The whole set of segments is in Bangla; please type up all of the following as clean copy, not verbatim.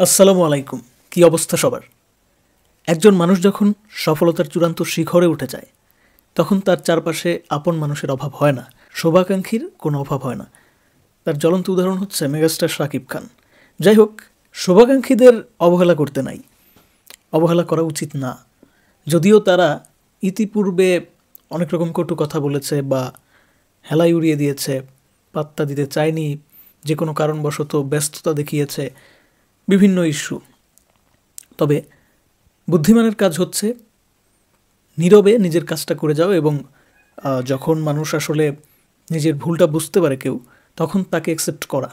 আসসালামু আলাইকুম। কি অবস্থা সবার? একজন মানুষ যখন সফলতার চূড়ান্ত শিখরে উঠে যায় তখন তার চারপাশে আপন মানুষের অভাব হয় না, শুভাকাঙ্ক্ষীর কোনো অভাব হয় না। তার জ্বলন্ত উদাহরণ হচ্ছে মেগাস্টার শাকিব খান। যাই হোক, শুভাকাঙ্ক্ষীদের অবহেলা করতে নাই, অবহেলা করা উচিত না। যদিও তারা ইতিপূর্বে অনেক রকম কটু কথা বলেছে বা হেলাই উড়িয়ে দিয়েছে, পাত্তা দিতে চায়নি, যে কোনো কারণবশত ব্যস্ততা দেখিয়েছে, বিভিন্ন ইস্যু। তবে বুদ্ধিমানের কাজ হচ্ছে নীরবে নিজের কাজটা করে যাও এবং যখন মানুষ আসলে নিজের ভুলটা বুঝতে পারে কেউ, তখন তাকে অ্যাকসেপ্ট করা।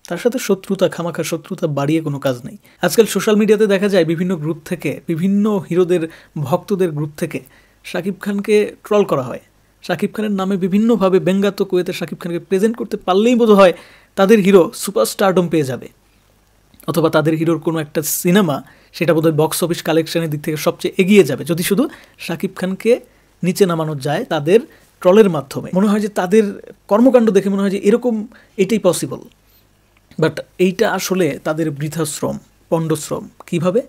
তার সাথে শত্রুতা, খামাখা শত্রুতা বাড়িয়ে কোনো কাজ নেই। আজকাল সোশ্যাল মিডিয়াতে দেখা যায় বিভিন্ন গ্রুপ থেকে, বিভিন্ন হিরোদের ভক্তদের গ্রুপ থেকে শাকিব খানকে ট্রল করা হয়। শাকিব খানের নামে বিভিন্নভাবে ব্যঙ্গাত্মক ওয়েতে শাকিব খানকে প্রেজেন্ট করতে পারলেই বোধ হয় তাদের হিরো সুপারস্টারডম পেয়ে যাবে, অথবা তাদের হিরোর কোনো একটা সিনেমা সেটা বোধহয় বক্স অফিস কালেকশনের দিক থেকে সবচেয়ে এগিয়ে যাবে যদি শুধু শাকিব খানকে নিচে নামানো যায় তাদের ট্রলের মাধ্যমে। মনে হয় যে তাদের কর্মকাণ্ড দেখে মনে হয় যে এরকম এটাই পসিবল। বাট এইটা আসলে তাদের বৃথাশ্রম, পণ্ডশ্রম। কীভাবে?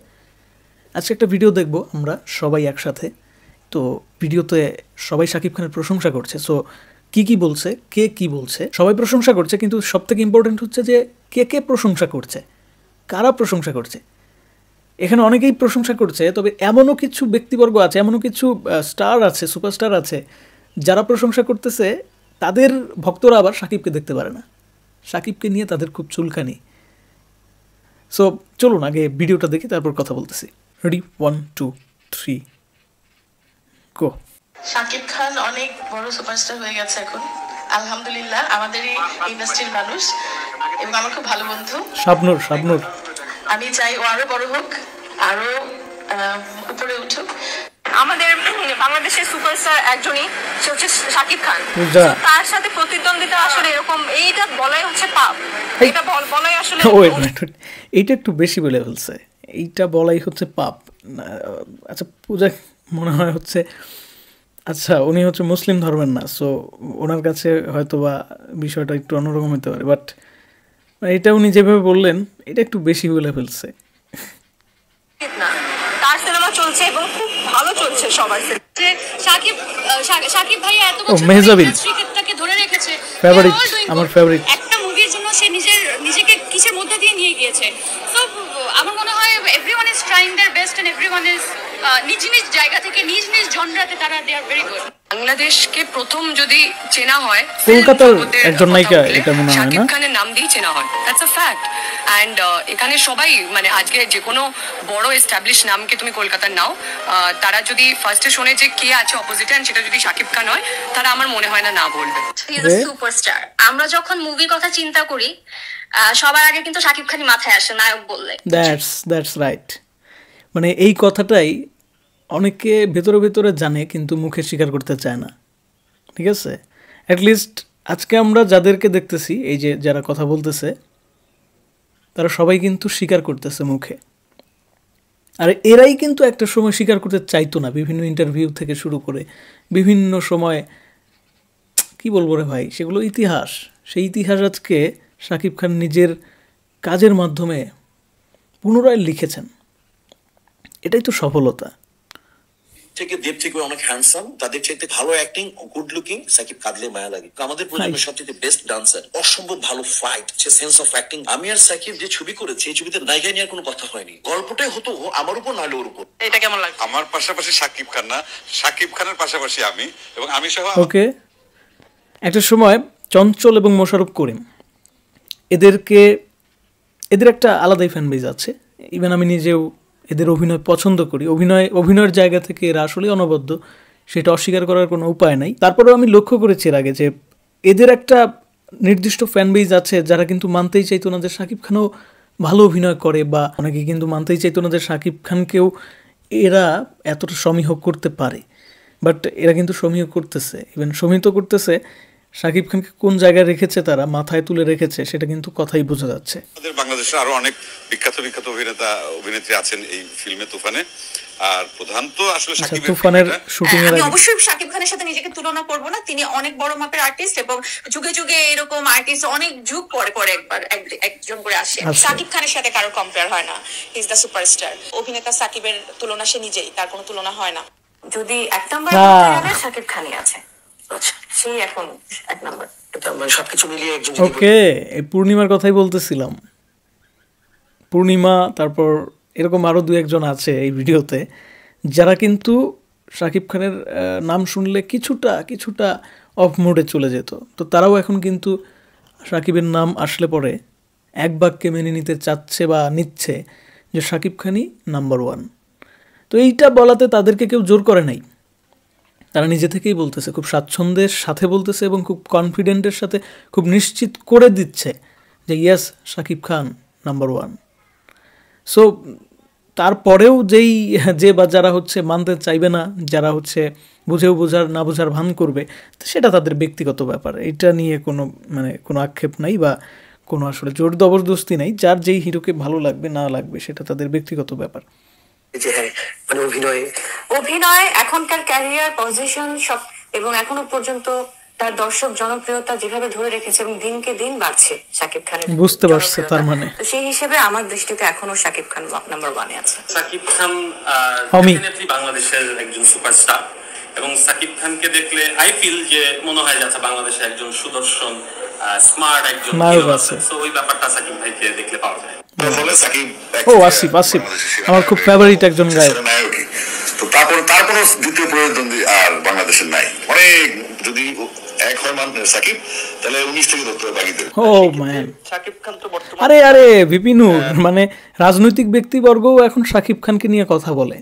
আজকে একটা ভিডিও দেখব আমরা সবাই একসাথে। তো ভিডিওতে সবাই শাকিব খানের প্রশংসা করছে। সো কি বলছে, কে কি বলছে, সবাই প্রশংসা করছে, কিন্তু সবথেকে ইম্পর্টেন্ট হচ্ছে যে কে প্রশংসা করছে, কারা প্রশংসা করছে। এখানে অনেকেই প্রশংসা করছে, তবে এমনও কিছু ব্যক্তিবর্গ আছে, এমনও কিছু স্টার আছে, সুপারস্টার আছে, যারা প্রশংসা করতেছে তাদের ভক্তরা আবার শাকিবকে দেখতে পারে না। শাকিবকে নিয়ে তাদের খুব চুলকানি। সো চলুন আগে ভিডিওটা দেখি, তারপর কথা বলতেছি। রেডি, 1 2 3 গো। শাকিব খান অনেক বড় সুপারস্টার হয়ে গেছে এখন, আলহামদুলিল্লাহ। আমাদেরই ইন্ডাস্ট্রির মানুষ এবং আমার খুব ভালো বন্ধু শাবনূর। আমি চাই ও আরো বড় হোক, আরো উপরে উঠুক। আমাদের বাংলাদেশের সুপারস্টার একজনই, সে হচ্ছে শাকিব খান। তার সাথে প্রতিদ্বন্দ্বিতা আসলে এরকম, এইটা বলাই হচ্ছে পাপ। এটা বলাই আসলে এইটা একটু বেশি বলে ফেলছে, এইটা বলাই হচ্ছে পাপ। আচ্ছা, পূজা মনে হয় হচ্ছে, আচ্ছা উনি হচ্ছে মুসলিম ধর্মের না, সো ওনার কাছে হয়তো বা বিষয়টা একটু অন্যরকম হতে পারে। বাট এটা উনি যেভাবে বললেন এটা একটু বেশি বলে ফেলছে। তার সিনেমা চলছে এবং খুব ভালো চলছে সবার। শাকিব ভাই এত বছর ইন্ডাস্ট্রিটাকে ধরে রেখেছে, ফেভারিট, আমার ফেভারিট। একটা মুভির জন্য সে নিজেকে কিসের মধ্যে দিয়ে নিয়ে গিয়েছে। সো আমার মনে হয় everyone is trying their best and everyone is নিজ নিজ জায়গা থেকে নিজ নিজ জনরাতে তারা দে আর ভেরি গুড। বাংলাদেশকে প্রথম যদি চেনা হয় কলকাতার একজন নায়িকা, এটা মনে হয় না, শাকিব খানের নাম দিয়ে চেনা হয়। That's a fact. অ্যান্ড এখানে সবাই, মানে আজকে যে কোনো বড় এস্টাবলিশ নামকে তুমি কলকাতার নাও, তারা যদি ফার্স্টে শোনে যে কে আছে অপোজিটে, এন্ড সেটা যদি শাকিব খান হয়, তারা আমার মনে হয় না বলবে। He is a superstar. আমরা যখন মুভির কথা চিন্তা করি সবার আগে কিন্তু শাকিব খানই মাথায় আসে নায়ক বললে। That's right. মানে এই কথাটাই অনেকে ভেতরে ভেতরে জানে কিন্তু মুখে স্বীকার করতে চায় না। ঠিক আছে, অ্যাটলিস্ট আজকে আমরা যাদেরকে দেখতেছি, এই যে যারা কথা বলতেছে, তারা সবাই কিন্তু স্বীকার করতেছে মুখে। আর এরাই কিন্তু একটা সময় স্বীকার করতে চাইতো না, বিভিন্ন ইন্টারভিউ থেকে শুরু করে বিভিন্ন সময়। কি বলবো রে ভাই, সেগুলো ইতিহাস। সেই ইতিহাস আজকে শাকিব খান নিজের কাজের মাধ্যমে পুনরায় লিখেছেন। এটাই তো সফলতা। থেকে দেব থেকে অনেক হ্যান্ডসাম, তাদের চাইতে ভালো অ্যাক্টিং, গুড লুকিং, সাকিব কাঁদলে মায়া লাগে। আমাদের প্রজন্মের সবচেয়ে বেস্ট ডান্সার, অসম্ভব ভালো fight, say sense of acting. আমি আর সাকিব যে ছবি করেছি, এই ছবিতে নায়িকা নিয়ে কোনো কথা হয়নি, গল্পটাই হতো আমার উপর নাহলে ওর উপর। এটা কেমন লাগে? আমার পাশাপাশি শাকিব খান না, শাকিব খানের পাশাপাশি আমি, এবং আমি সহ। ওকে, একটা সময় চঞ্চল এবং মোশাররফ করিম, এদের একটা আলাদাই ফ্যান বেজ আছে। ইভেন আমি নিজেও এদের অভিনয় পছন্দ করি। অভিনয়ের জায়গা থেকে এরা আসলে অনবদ্য, সেটা অস্বীকার করার কোনো উপায় নাই। তারপরেও আমি লক্ষ্য করেছি এর আগে যে এদের একটা নির্দিষ্ট ফ্যান বেজ আছে যারা কিন্তু মানতেই চাইতো না যে শাকিব খানও ভালো অভিনয় করে, বা অনেকে কিন্তু মানতেই চাইতো না যে শাকিব খানকেও এরা এতটা সমীহ করতে পারে। বাট এরা কিন্তু সমীহ করতেছে, ইভেন সমীহ করতেছে শাকিব খানকে কোন জায়গায় রেখেছে, তারা মাথায় তুলে রেখেছে, সেটা কিন্তু কথাই বোঝা যাচ্ছে। আমাদের বাংলাদেশে আরো অনেক বিখ্যাত বিখ্যাত অভিনেত্রী আছেন এই ফিল্মে তুফানে। আর প্রধান তো আসলে তুফানের শুটিং এর আমি আগে অবশ্যই শাকিব খানের সাথে নিজেকে তুলনা করব না, তিনি অনেক বড় মাপের আর্টিস্ট এবং যুগে যুগে এরকম আর্টিস্ট অনেক যুগ পরে পরে একজন করে আসে। শাকিব খানের সাথে কারো কম্পেয়ার হয় না, হি ইজ দ্য সুপারস্টার। অভিনেতা সাকিবের তুলনা সে নিজেই, তার কোনো তুলনা হয় না। যদি এক নম্বর শাকিব খানই আছে, সেই এখন এক নম্বর। সবকিছু মিলিয়ে ওকে, এই পূর্ণিমার কথাই বলতেছিলাম। পূর্ণিমা, তারপর এরকম আরও দু একজন আছে এই ভিডিওতে যারা কিন্তু শাকিব খানের নাম শুনলে কিছুটা অফ মোডে চলে যেত। তো তারাও এখন কিন্তু শাকিবের নাম আসলে পরে এক বাক্যে মেনে নিতে চাচ্ছে বা নিচ্ছে যে শাকিব খানই নাম্বার 1। তো এইটা বলাতে তাদেরকে কেউ জোর করে নাই, তারা নিজে থেকেই বলতেছে, খুব স্বাচ্ছন্দ্যের সাথে বলতেছে এবং খুব কনফিডেন্টের সাথে খুব নিশ্চিত করে দিচ্ছে যে yes, Shakib Khan number 1। So তারপরেও যে বা যারা হচ্ছে মানতে চাইবে না, যারা হচ্ছে বুঝেও বোঝার না বোঝার ভান করবে, সেটা তাদের ব্যক্তিগত ব্যাপার। এটা নিয়ে কোনো আক্ষেপ নাই বা কোনো আসলে জোর জবরদস্তি নাই। যার যেই হিরোকে ভালো লাগবে না লাগবে সেটা তাদের ব্যক্তিগত ব্যাপার। অভিনয় এখনকার ক্যারিয়ার পজিশন সব এবং এখনো পর্যন্ত তার দর্শক জনপ্রিয়তা যেভাবে ধরে রেখেছে এবং দিনকে দিন বাড়ছে শাকিব খানের, বুঝতে পারছে তার মানে। তো সেই হিসেবে আমার দৃষ্টিতে এখনো শাকিব খান নাম্বার 1 আছে। শাকিব খান ডেফিনেটলি বাংলাদেশের একজন সুপারস্টার এবং শাকিব খানকে দেখলে আই ফিল যে মনে হয় যাচ্ছে বাংলাদেশের একজন সুদর্শন স্মার্ট একজন হিরো আছে। সো ওই ব্যাপারটা শাকিব ভাইকে দেখলে পাওয়া যায়। আসিফ আমার খুব ফেভারিট একজন গায়ক। তো তারপর দ্বিতীয় প্রতিদ্বন্দ্বী আর বাংলাদেশের নাই। অনেক যদি এক হয় সাকিব, তাহলে 19 থেকে ধরতে হবে বাকিদের। শাকিব খান তো বর্তমানে আরে বিপিনুর, মানে রাজনৈতিক ব্যক্তিবর্গও এখন শাকিব খানকে নিয়ে কথা বলে।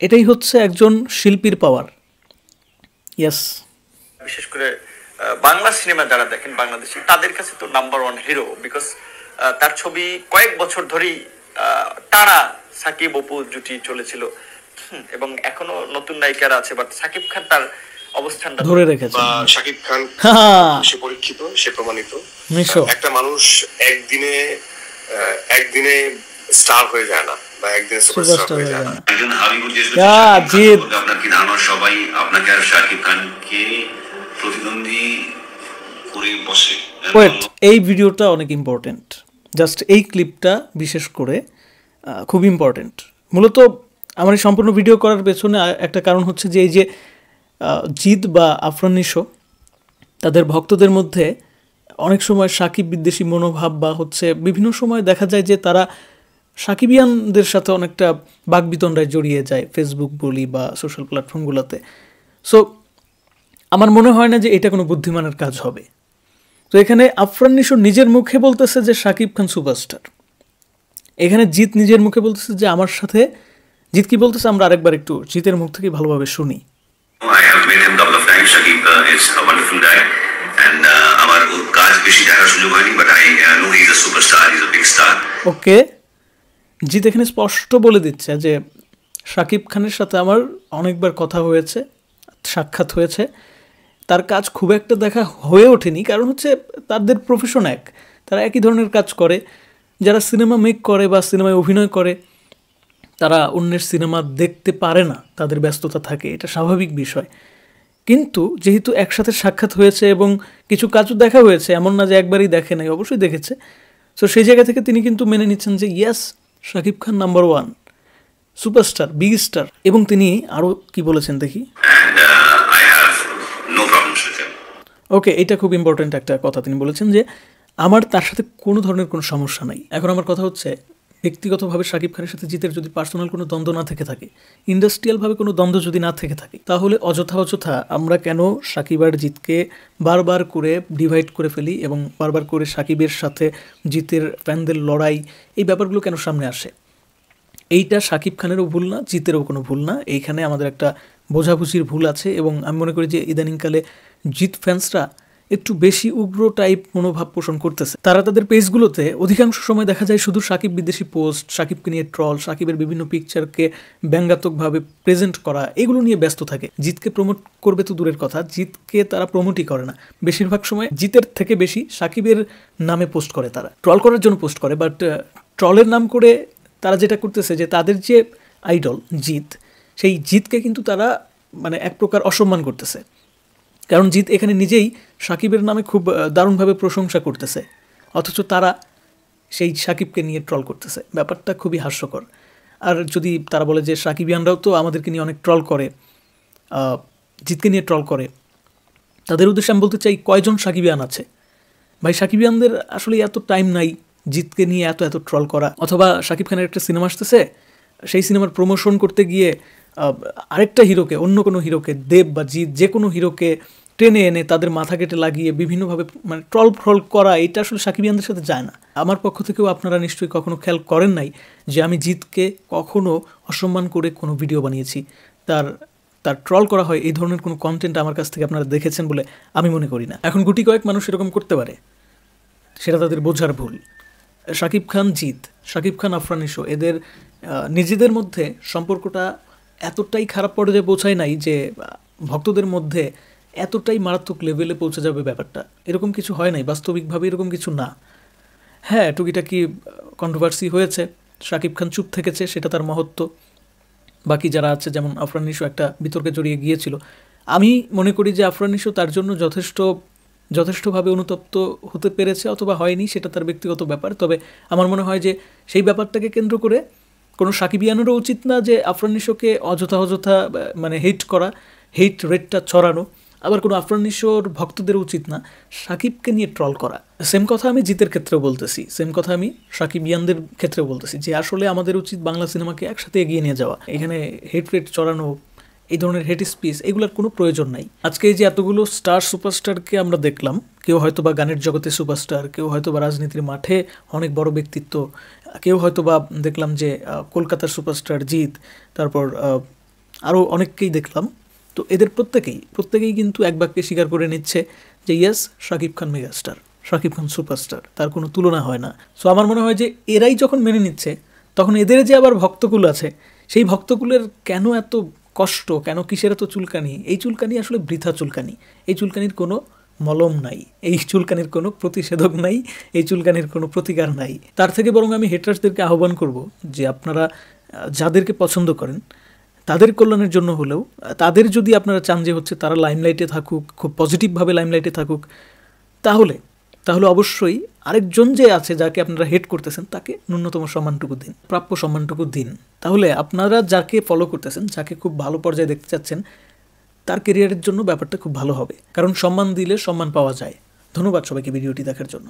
এটাই হচ্ছে একজন শিল্পীর পাওয়ার। ইয়েস, বিশেষ করে বাংলা সিনেমা যারা দেখেন বাংলাদেশি, তাদের কাছে তো নাম্বার 1 হিরো, বিকজ তার ছবি কয়েক বছর ধরেই টানা সাকিব অপু জুটি চলেছিল এবং এখনো নতুন নায়িকারা আছে, বাট সাকিব খান তার অবস্থানটা ধরে রেখেছে। শাকিব খান সে পরীক্ষিত, সে প্রমাণিত। একটা মানুষ একদিনে স্টার হয়ে যায় না বা একদিনে সুপারস্টার হয়ে যায় না। একজন হাবিবুর যে আপনার কি ধারণা সবাই আপনাকে আর শাকিব খানকে প্রতিদ্বন্দ্বী করে বসে? এই ভিডিওটা অনেক ইম্পর্টেন্ট, জাস্ট এই ক্লিপটা বিশেষ করে খুব ইম্পর্টেন্ট। মূলত আমার এই সম্পূর্ণ ভিডিও করার পেছনে একটা কারণ হচ্ছে যে এই যে জিদ বা আফরান নিশো, তাদের ভক্তদের মধ্যে অনেক সময় সাকিব বিদ্বেষী মনোভাব বা হচ্ছে বিভিন্ন সময় দেখা যায় যে তারা সাকিবিয়ানদের সাথে অনেকটা বাকবিতণ্ডায় জড়িয়ে যায়, ফেসবুক বলি বা সোশ্যাল প্ল্যাটফর্মগুলোতে। সো আমার মনে হয় না যে এটা কোনো বুদ্ধিমানের কাজ হবে। তো এখানে আফরান নিশো নিজের মুখে বলতেছে যে শাকিব খান সুপারস্টার, এখানে জিৎ নিজের মুখে বলতেছে যে আমার সাথে, জিৎ কি বলতেছে আমরা আরেকবার একটু জিতের মুখ থেকে ভালোভাবে শুনি। I have met him couple of times. Shakib is a wonderful guy and আমার কাজ বেশি দেখার সুযোগ হয়নি, but I know he is a superstar, he is a big star. ওকে, জিৎ এখানে স্পষ্ট বলে দিচ্ছে যে শাকিব খানের সাথে আমার অনেকবার কথা হয়েছে, সাক্ষাৎ হয়েছে, তার কাজ খুব একটা দেখা হয়ে ওঠেনি, কারণ হচ্ছে তাদের প্রফেশন এক, তারা একই ধরনের কাজ করে। যারা সিনেমা মেক করে বা সিনেমায় অভিনয় করে তারা অন্যের সিনেমা দেখতে পারে না, তাদের ব্যস্ততা থাকে, এটা স্বাভাবিক বিষয়। কিন্তু যেহেতু একসাথে সাক্ষাৎ হয়েছে এবং কিছু কাজও দেখা হয়েছে, এমন না যে একবারই দেখে নাই, অবশ্যই দেখেছে। সো সেই জায়গা থেকে তিনি কিন্তু মেনে নিচ্ছেন যে yes, Shakib Khan number 1 superstar, big star. এবং তিনি আরও কি বলেছেন দেখি। ওকে, এটা খুব ইম্পর্টেন্ট একটা কথা তিনি বলেছেন যে আমার তার সাথে কোনো ধরনের কোনো সমস্যা নাই। এখন আমার কথা হচ্ছে ব্যক্তিগতভাবে শাকিব খানের সাথে জিতের যদি পার্সোনাল কোনো দ্বন্দ্ব না থেকে থাকে, ইন্ডাস্ট্রিয়ালভাবে কোনো দ্বন্দ্ব যদি না থেকে থাকে, তাহলে অযথা আমরা কেন শাকিব আর জিতকে বারবার করে ডিভাইড করে ফেলি এবং বারবার করে শাকিবের সাথে জিতের ফ্যানদের লড়াই, এই ব্যাপারগুলো কেন সামনে আসে? এইটা শাকিব খানেরও ভুল না, জিতেরও কোনো ভুল না, এইখানে আমাদের একটা বোঝাবুঝির ভুল আছে। এবং আমি মনে করি যে ইদানিংকালে জিত ফ্যান্সরা একটু বেশি উগ্র টাইপ মনোভাব পোষণ করতেছে। তারা তাদের পেজগুলোতে অধিকাংশ সময় দেখা যায় শুধু সাকিব বিদেশি পোস্ট, সাকিবকে নিয়ে ট্রল, সাকিবের বিভিন্ন পিকচারকে ব্যঙ্গাত্মকভাবে প্রেজেন্ট করা, এগুলো নিয়ে ব্যস্ত থাকে। জিতকে প্রমোট করবে তো দূরের কথা, জিতকে তারা প্রমোটই করে না। বেশিরভাগ সময় জিতের থেকে বেশি সাকিবের নামে পোস্ট করে, তারা ট্রল করার জন্য পোস্ট করে। বাট ট্রলের নাম করে তারা যেটা করতেছে যে তাদের যে আইডল জিত, সেই জিতকে কিন্তু তারা মানে এক প্রকার অসম্মান করতেছে। কারণ জিত এখানে নিজেই সাকিবের নামে খুব দারুণভাবে প্রশংসা করতেছে, অথচ তারা সেই সাকিবকে নিয়ে ট্রল করতেছে। ব্যাপারটা খুবই হাস্যকর। আর যদি তারা বলে যে সাকিবিয়ানরাও তো আমাদেরকে নিয়ে অনেক ট্রল করে, জিতকে নিয়ে ট্রল করে, তাদের উদ্দেশ্যে আমি বলতে চাই কয়জন সাকিবিয়ান আছে ভাই? সাকিবিয়ানদের আসলে এত টাইম নাই জিতকে নিয়ে এত ট্রল করা। অথবা সাকিব খানের একটা সিনেমা আসতেছে, সেই সিনেমার প্রমোশন করতে গিয়ে আরেকটা হিরোকে, অন্য কোনো হিরোকে, দেব বা জিৎ যে কোনো হিরোকে টেনে এনে তাদের মাথা কেটে লাগিয়ে বিভিন্নভাবে মানে ট্রল করা, এটা আসলে সাকিবিয়ানদের সাথে যায় না। আমার পক্ষ থেকেও আপনারা নিশ্চয়ই কখনো খেয়াল করেন নাই যে আমি জিতকে কখনো অসম্মান করে কোনো ভিডিও বানিয়েছি। তার ট্রল করা হয়, এই ধরনের কোনো কন্টেন্ট আমার কাছ থেকে আপনারা দেখেছেন বলে আমি মনে করি না। এখন গুটি কয়েক মানুষ এরকম করতে পারে, সেটা তাদের বোঝার ভুল। সাকিব খান জিত, সাকিব খান আফরান নিশো, এদের নিজেদের মধ্যে সম্পর্কটা এতটাই খারাপ পর্যায়ে পৌঁছায় নাই যে ভক্তদের মধ্যে এতটাই মারাত্মক লেভেলে পৌঁছে যাবে ব্যাপারটা, এরকম কিছু হয় নাই। বাস্তবিকভাবে এরকম কিছু না। হ্যাঁ, টুকিটাকি কন্ট্রোভার্সি হয়েছে, সাকিব খান চুপ থেকেছে, সেটা তার মহত্ব। বাকি যারা আছে যেমন আফরান নিশো একটা বিতর্কে জড়িয়ে গিয়েছিল। আমি মনে করি যে আফরান নিশো তার জন্য যথেষ্টভাবে অনুতপ্ত হতে পেরেছে অথবা হয়নি, সেটা তার ব্যক্তিগত ব্যাপার। তবে আমার মনে হয় যে সেই ব্যাপারটাকে কেন্দ্র করে কোনো সাকিবিয়ানেরও উচিত না যে আফরান নিশোকে অযথা মানে হেট করা, হেট রেটটা ছড়ানো। আবার কোনো আফরান নিশোর ভক্তদের উচিত না সাকিবকে নিয়ে ট্রল করা। সেম কথা আমি জিতের ক্ষেত্রেও বলতেছি, সেম কথা আমি সাকিবিয়ানদের ক্ষেত্রেও বলতেছি যে আসলে আমাদের উচিত বাংলা সিনেমাকে একসাথে এগিয়ে নিয়ে যাওয়া। এখানে হেট রেট ছড়ানো, এই ধরনের হেট স্পিচ, এগুলোর কোনো প্রয়োজন নাই। আজকে এই যে এতগুলো সুপারস্টারকে আমরা দেখলাম, কেউ হয়তো বা গানের জগতে সুপারস্টার, কেউ হয়তো বা রাজনীতির মাঠে অনেক বড় ব্যক্তিত্ব, কেউ হয়তো বা দেখলাম যে কলকাতার সুপারস্টার জিত, তারপর আরও অনেককেই দেখলাম। তো এদের প্রত্যেকেই কিন্তু এক বাক্যে স্বীকার করে নিচ্ছে যে yes, Shakib Khan megastar, Shakib Khan superstar, তার কোনো তুলনা হয় না। সো আমার মনে হয় যে এরাই যখন মেনে নিচ্ছে, তখন এদের যে আবার ভক্তকুল আছে, সেই ভক্তকুলের কেন এত কষ্ট, কেন কিসের এত চুলকানি? এই চুলকানি আসলে বৃথা চুলকানি। এই চুলকানির কোনো মলম নাই, এই চুলকানির কোনো প্রতিষেধক নাই, এই চুলকানির কোনো প্রতিকার নাই। তার থেকে বরং আমি হেটার্সদেরকে আহ্বান করব যে আপনারা যাদেরকে পছন্দ করেন তাদের কল্যাণের জন্য হলেও, তাদের যদি আপনারা চান যে হচ্ছে তারা লাইমলাইটে থাকুক, খুব পজিটিভভাবে লাইমলাইটে থাকুক, তাহলে অবশ্যই আরেকজন যে আছে যাকে আপনারা হেট করতেছেন তাকে ন্যূনতম সম্মানটুকু দিন, প্রাপ্য সম্মানটুকু দিন। তাহলে আপনারা যাকে ফলো করতেছেন, যাকে খুব ভালো পর্যায়ে দেখতে চাচ্ছেন, তার কেরিয়ারের জন্য ব্যাপারটা খুব ভালো হবে। কারণ সম্মান দিলে সম্মান পাওয়া যায়। ধন্যবাদ সবাইকে ভিডিওটি দেখার জন্য।